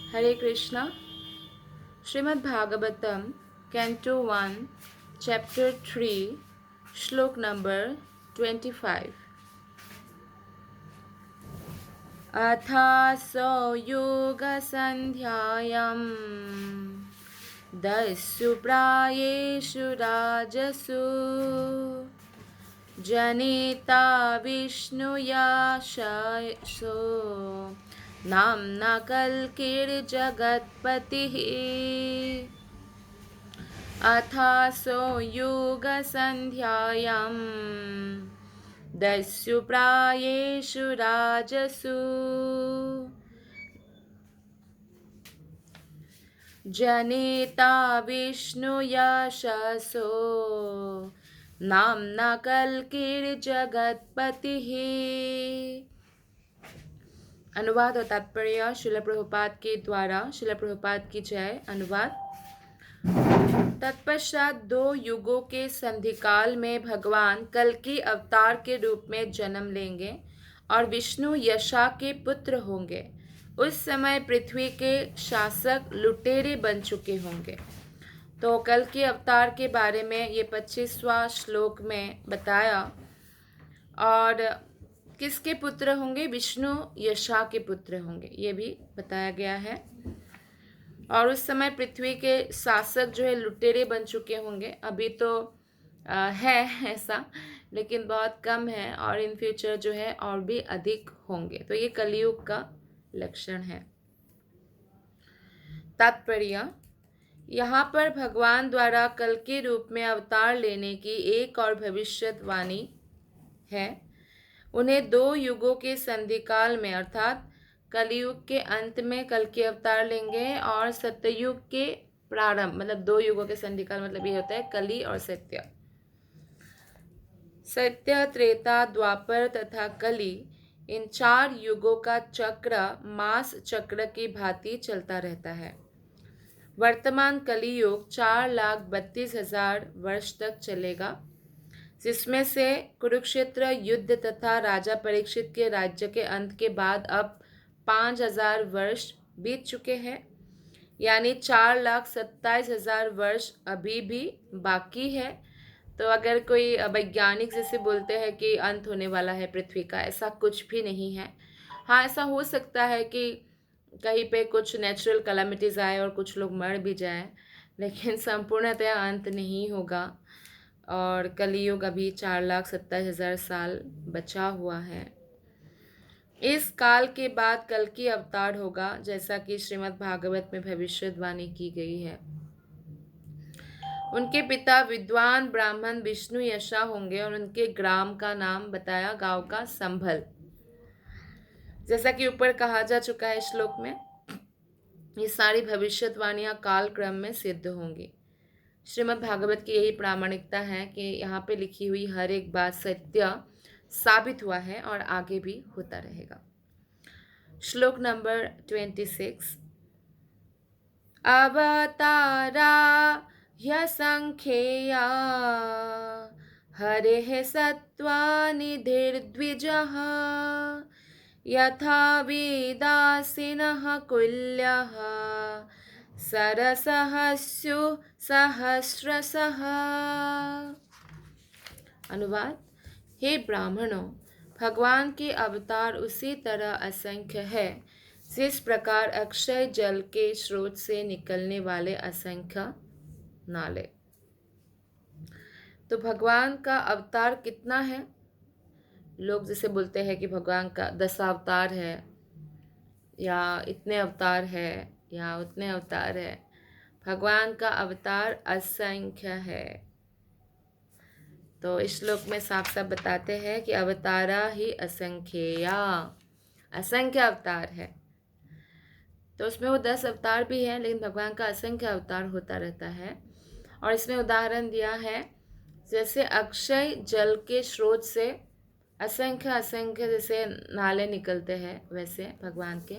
हरे Krishna. Shrimad Bhagavatam canto 1 chapter 3 श्लोक number 25। अथासो योग संध्यायां दस्यु प्रायेषु राजसु जनिता विष्णुयाशासो नाम्ना कल्किर्जगत्पतिः। अथासो योगसन्ध्यायां दस्यु प्रायेषु राजसु जनिता विष्णुयशसो नाम्ना कल्किर्जगत्पतिः। अनुवाद और तात्पर्य श्रील प्रभुपाद के द्वारा। श्रील प्रभुपाद की जय। अनुवाद। तत्पश्चात 2 युगों के संधिकाल में भगवान कल्कि अवतार के रूप में जन्म लेंगे और विष्णु यशा के पुत्र होंगे। उस समय पृथ्वी के शासक लुटेरे बन चुके होंगे। तो कल्कि अवतार के बारे में ये 25वां श्लोक में बताया। और किसके पुत्र होंगे? विष्णु यशा के पुत्र होंगे, ये भी बताया गया है। और उस समय पृथ्वी के शासक जो है लुटेरे बन चुके होंगे। अभी तो है ऐसा, लेकिन बहुत कम है, और इन फ्यूचर जो है और भी अधिक होंगे। तो ये कलयुग का लक्षण है। तात्पर्य: यहाँ पर भगवान द्वारा कल के रूप में अवतार लेने की एक और भविष्यवाणी है। उन्हें 2 युगों के संधिकाल में अर्थात कलयुग के अंत में कल के अवतार लेंगे और सत्ययुग के प्रारंभ, मतलब 2 युगों के संधिकाल मतलब ये होता है कली और सत्य। सत्य, त्रेता, द्वापर तथा कली, इन 4 युगों का चक्र मास चक्र की भांति चलता रहता है। वर्तमान कलियुग 4,32,000 वर्ष तक चलेगा, जिसमें से कुरुक्षेत्र युद्ध तथा राजा परीक्षित के राज्य के अंत के बाद अब 5,000 वर्ष बीत चुके हैं। यानी 4,27,000 वर्ष अभी भी बाकी है। तो अगर कोई वैज्ञानिक जैसे बोलते हैं कि अंत होने वाला है पृथ्वी का, ऐसा कुछ भी नहीं है। हाँ, ऐसा हो सकता है कि कहीं पे कुछ नेचुरल कैलामिटीज़ आए और कुछ लोग मर भी जाएं, लेकिन संपूर्णतः अंत नहीं होगा। और कलियुग अभी 4,27,000 साल बचा हुआ है। इस काल के बाद कल की अवतार होगा, जैसा कि श्रीमद् भागवत में भविष्यवाणी की गई है। उनके पिता विद्वान ब्राह्मण विष्णु यशा होंगे और उनके ग्राम का नाम बताया, गांव का संभल, जैसा कि ऊपर कहा जा चुका है श्लोक में। ये सारी भविष्यवाणियां काल क्रम में सिद्ध होंगी। श्रीमद् भागवत की यही प्रामाणिकता है कि यहाँ पे लिखी हुई हर एक बात सत्य साबित हुआ है और आगे भी होता रहेगा। श्लोक नंबर 26। अवतारा ह्यसंख्येया हरेः सत्त्वानिधिर्द्विजः यथा वेदासिनः कुल्यः सरसहस्यु सहस्रशः। अनुवाद: हे ब्राह्मणों, भगवान के अवतार उसी तरह असंख्य है जिस प्रकार अक्षय जल के स्रोत से निकलने वाले असंख्य नाले। तो भगवान का अवतार कितना है? लोग जैसे बोलते हैं कि भगवान का 10 अवतार है, या इतने अवतार है, या उतने अवतार है। भगवान का अवतार असंख्य है। तो इस श्लोक में साफ साफ बताते हैं कि अवतारा ही असंख्येया, असंख्य अवतार है। तो उसमें वो 10 अवतार भी हैं, लेकिन भगवान का असंख्य अवतार होता रहता है। और इसमें उदाहरण दिया है, जैसे अक्षय जल के स्रोत से असंख्य असंख्य जैसे नाले निकलते हैं, वैसे भगवान के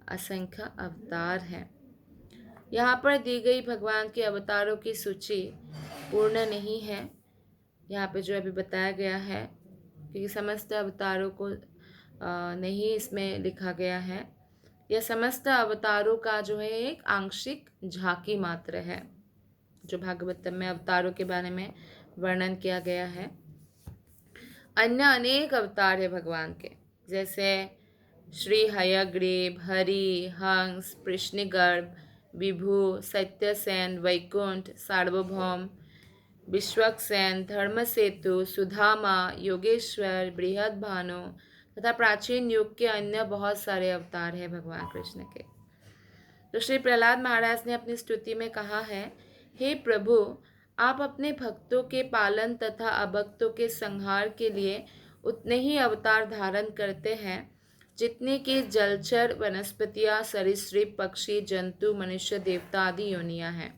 असंख्य अवतार हैं। यहाँ पर दी गई भगवान के अवतारों की सूची पूर्ण नहीं है। यहाँ पे जो अभी बताया गया है, क्योंकि समस्त अवतारों को नहीं इसमें लिखा गया है। यह समस्त अवतारों का जो है एक आंशिक झांकी मात्र है। जो भागवतम में अवतारों के बारे में वर्णन किया गया है, अन्य अनेक अवतार है भगवान के, जैसे श्री हयग्रीव, हरि, हंस, कृष्णगर्भ, विभु, सत्यसेन, वैकुंठ, सार्वभौम, विश्वक्सेन, धर्मसेतु, सुधामा, योगेश्वर, बृहदभानु तथा प्राचीन युग के अन्य बहुत सारे अवतार हैं भगवान कृष्ण के। तो श्री प्रहलाद महाराज ने अपनी स्तुति में कहा है, हे प्रभु, आप अपने भक्तों के पालन तथा अभक्तों के संहार के लिए उतने ही अवतार धारण करते हैं जितने कि जलचर, वनस्पतियाँ, सरीसृप, पक्षी, जंतु, मनुष्य, देवता आदि योनियाँ हैं।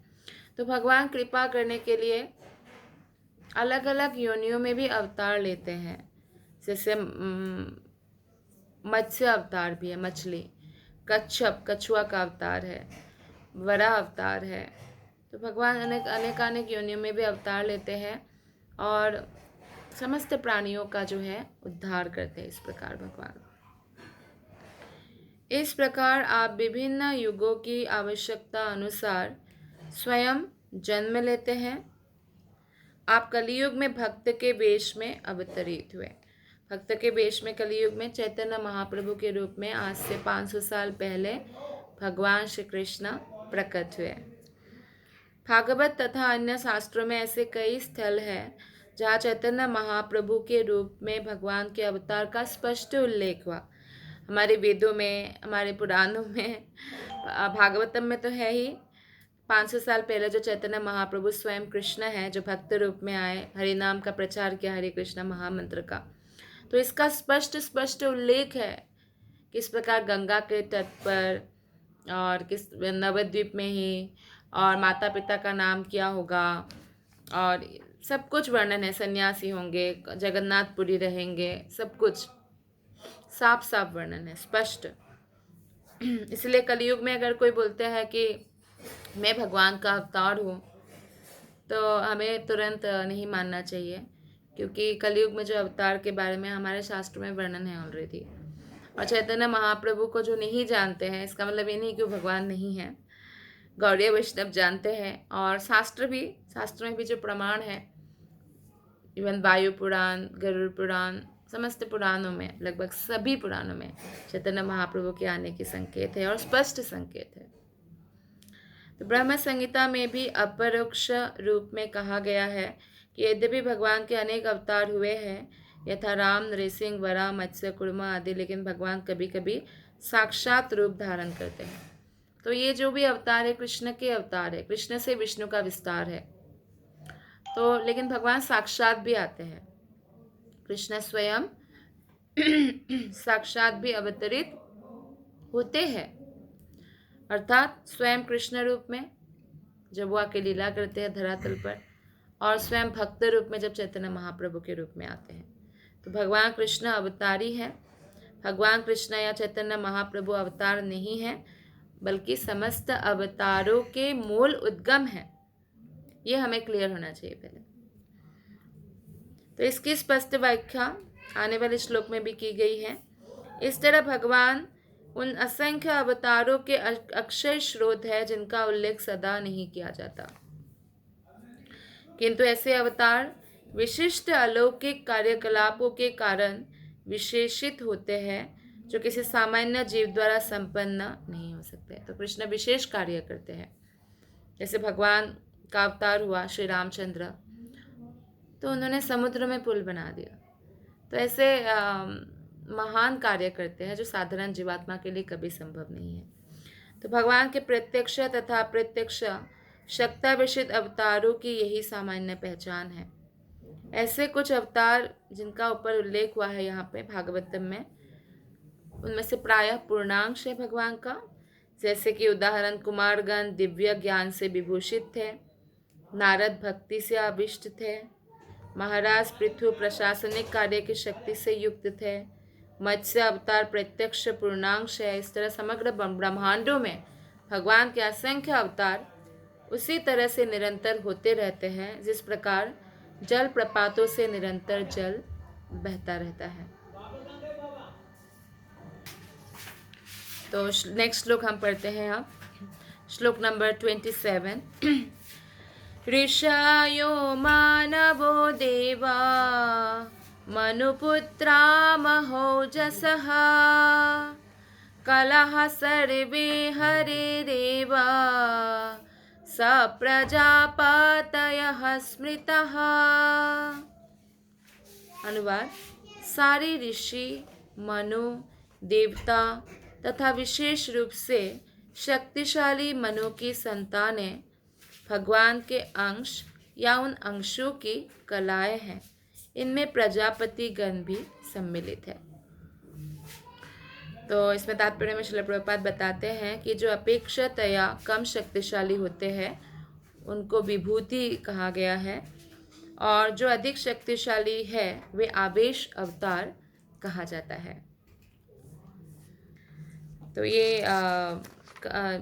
तो भगवान कृपा करने के लिए अलग अलग योनियों में भी अवतार लेते हैं। जैसे मत्स्य अवतार भी है, मछली, कच्छप, कछुआ का अवतार है, वराह अवतार है। तो भगवान अनेक योनियों में भी अवतार लेते हैं और समस्त प्राणियों का जो है उद्धार करते हैं। इस प्रकार भगवान, इस प्रकार आप विभिन्न युगों की आवश्यकता अनुसार स्वयं जन्म लेते हैं। आप कलियुग में भक्त के वेश में अवतरित हुए। भक्त के वेश में कलियुग में चैतन्य महाप्रभु के रूप में आज से 500 साल पहले भगवान श्री कृष्ण प्रकट हुए। भागवत तथा अन्य शास्त्रों में ऐसे कई स्थल हैं जहाँ चैतन्य महाप्रभु के रूप में भगवान के अवतार का स्पष्ट उल्लेख हुआ। हमारे वेदों में, हमारे पुराणों में, भागवतम में तो है ही। 500 साल पहले जो चैतन्य महाप्रभु स्वयं कृष्ण है, जो भक्त रूप में आए, हरि नाम का प्रचार किया, हरे कृष्ण महामंत्र का, तो इसका स्पष्ट उल्लेख है किस प्रकार गंगा के तट पर और किस नवद्वीप में ही, और माता पिता का नाम क्या होगा, और सब कुछ वर्णन है। सन्यासी होंगे, जगन्नाथपुरी रहेंगे, सब कुछ साफ साफ वर्णन है, स्पष्ट। इसलिए कलयुग में अगर कोई बोलते हैं कि मैं भगवान का अवतार हूँ, तो हमें तुरंत नहीं मानना चाहिए, क्योंकि कलयुग में जो अवतार के बारे में हमारे शास्त्र में वर्णन है ऑलरेडी। और चैतन्य महाप्रभु को जो नहीं जानते हैं, इसका मतलब ये नहीं कि वो भगवान नहीं है। गौड़ीय वैष्णव जानते हैं, और शास्त्र में भी जो प्रमाण है, इवन वायु पुराण, गरुड़ पुराण, समस्त पुराणों में, लगभग सभी पुराणों में चैतन्य महाप्रभु के आने के संकेत है और स्पष्ट संकेत है। तो ब्रह्म संहिता में भी अपरोक्ष रूप में कहा गया है कि यद्यपि भगवान के अनेक अवतार हुए हैं, यथा राम, नृसिंह, वराह, मत्स्य, कुर्मा आदि, लेकिन भगवान कभी कभी साक्षात रूप धारण करते हैं। तो ये जो भी अवतार है, कृष्ण के अवतार है, कृष्ण से विष्णु का विस्तार है। तो लेकिन भगवान साक्षात भी आते हैं, कृष्ण स्वयं साक्षात भी अवतरित होते हैं, अर्थात स्वयं कृष्ण रूप में जब वो आके लीला करते हैं धरातल पर, और स्वयं भक्त रूप में जब चैतन्य महाप्रभु के रूप में आते हैं। तो भगवान कृष्ण अवतारी है। भगवान कृष्ण या चैतन्य महाप्रभु अवतार नहीं है, बल्कि समस्त अवतारों के मूल उद्गम है। ये हमें क्लियर होना चाहिए पहले। तो इसकी स्पष्ट व्याख्या आने वाले श्लोक में भी की गई है। इस तरह भगवान उन असंख्य अवतारों के अक्षय स्रोत है जिनका उल्लेख सदा नहीं किया जाता, किंतु ऐसे अवतार विशिष्ट अलौकिक कार्यकलापों के कारण विशेषित होते हैं जो किसी सामान्य जीव द्वारा संपन्न नहीं हो सकते। तो कृष्ण विशेष कार्य करते हैं। जैसे भगवान का अवतार हुआ श्री रामचंद्र, तो उन्होंने समुद्र में पुल बना दिया। तो ऐसे महान कार्य करते हैं जो साधारण जीवात्मा के लिए कभी संभव नहीं है। तो भगवान के प्रत्यक्ष तथा अप्रत्यक्ष शक्ता विशिष्ट अवतारों की यही सामान्य पहचान है। ऐसे कुछ अवतार जिनका ऊपर उल्लेख हुआ है यहाँ पे भागवतम में, उनमें से प्रायः पूर्णांश है भगवान का। जैसे कि उदाहरण, कुमारगण दिव्य ज्ञान से विभूषित थे, नारद भक्ति से आविष्ट थे, महाराज पृथु प्रशासनिक कार्य की शक्ति से युक्त थे, मत्स्य अवतार प्रत्यक्ष पूर्णांश है। इस तरह समग्र ब्रह्मांडों में भगवान के असंख्य अवतार उसी तरह से निरंतर होते रहते हैं जिस प्रकार जल प्रपातों से निरंतर जल बहता रहता है। तो नेक्स्ट श्लोक हम पढ़ते हैं अब, श्लोक नंबर 27। ऋषयो मानवो देवा मनुपुत्रा महोजसः कलह सर्वे हरेरेवा स प्रजापतयः स्मृतः। अनुवाद: सारे ऋषि, मनु, देवता तथा विशेष रूप से शक्तिशाली मनु की संतानें भगवान के अंश या उन अंशों की कलाएं हैं। इनमें प्रजापति गण भी सम्मिलित है। तो इसमें तात्पर्य में श्रील प्रभुपाद बताते हैं कि जो अपेक्षातया कम शक्तिशाली होते हैं उनको विभूति कहा गया है, और जो अधिक शक्तिशाली है वे आवेश अवतार कहा जाता है। तो ये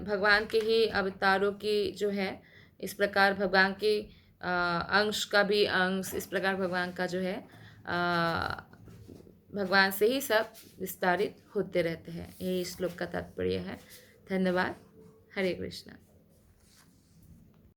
भगवान के ही अवतारों की जो है, इस प्रकार भगवान के अंश का भी अंश, इस प्रकार भगवान का जो है भगवान से ही सब विस्तारित होते रहते हैं। यही श्लोक का तात्पर्य है। धन्यवाद। हरे कृष्णा।